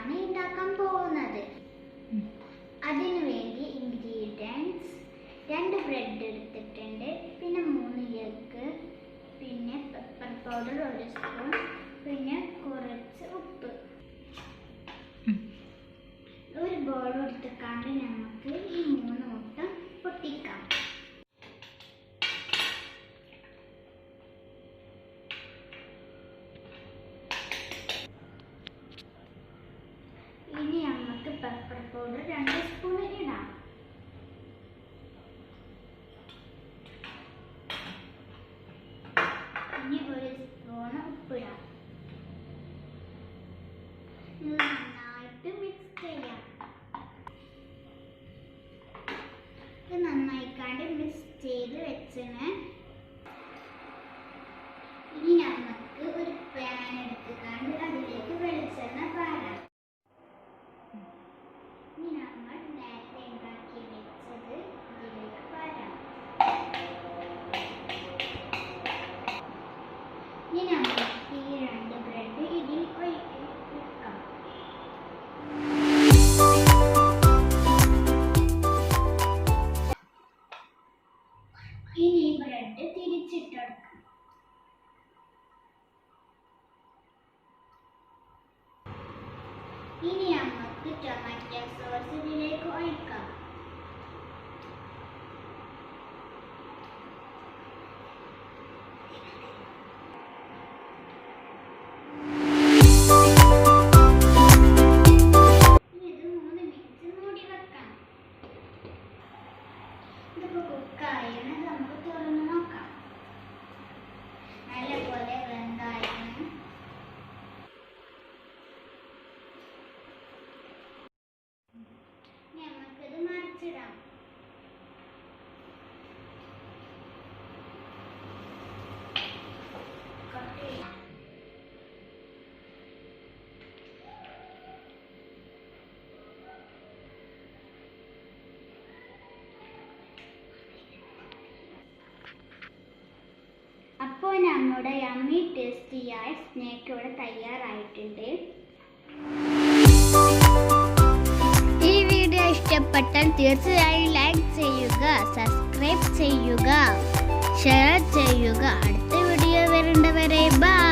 ആണ് ഉണ്ടാക്കാൻ പോകുന്നത്. അതിനു വേണ്ടി ഇൻഗ്രീഡിയൻസ് 2 ബ്രെഡ് എടുത്തിട്ടുണ്ട്, പിന്നെ 3 എഗ്ഗ്, പിന്നെ പെപ്പർ പൗഡർ 1 സ്പൂൺ, പിന്നെ കുറച്ച് ഉപ്പ്. ഒരു ബോൾ എടുത്തുകൊണ്ട് നമുക്ക് ഈ 3 മുട്ട പൊട്ടിക്കാം. ഇനി നമുക്ക് പെപ്പർ പൗഡർ 2 സ്പൂൺ ഇടാം. ഇനി 1 സ്പൂൺ ഉപ്പിടാം. നന്നായിട്ട് മിക്സ് ചെയ്യാം. ഇത് നന്നായിക്കാണ്ട് മിക്സ് ചെയ്ത് വെച്ചിന്. ഇനി നമുക്ക് ഒരു പാൻ എടുത്തുകൊണ്ട് അതിലേക്ക് വെളിച്ചെണ്ണ പാരാം. ഇനി നമ്മൾ നേരത്തെ ഉണ്ടാക്കി വെച്ചത് ഇതിലേക്ക് പാരാം. ഇനി നമുക്ക് ഈ 2 ബ്രെഡ് ഇതിൽ ഒഴിക്കാം. ഇനി ബ്രെഡ് തിരിച്ചിട്ടെടുക്കാം. ഇനി നമുക്ക് ടൊമാറ്റോ സോസ് ഇതിലേക്ക് ഒഴിക്കാം. ഇത് 3 മിനിറ്റ് മൂടി വെക്കാം. ഇതിപ്പോൾ കുക്കായാണ്. നമുക്ക് തുറന്ന് നോക്കാം. നല്ലപോലെ വെന്തായിരുന്നു. നമുക്കിത് മറിച്ചിടാം. അപ്പോൾ നമ്മുടെ യമ്മി ടേസ്റ്റിയായ സ്നാക്ക് ഇവിടെ തയ്യാറായിട്ടുണ്ട്. ഈ വീഡിയോ ഇഷ്ടപ്പെട്ടാൽ തീർച്ചയായും ലൈക്ക് ചെയ്യുക, സബ്സ്ക്രൈബ് ചെയ്യുക, ഷെയർ ചെയ്യുക. അടുത്ത വീഡിയോ വരേണ്ടവരെ ബൈ.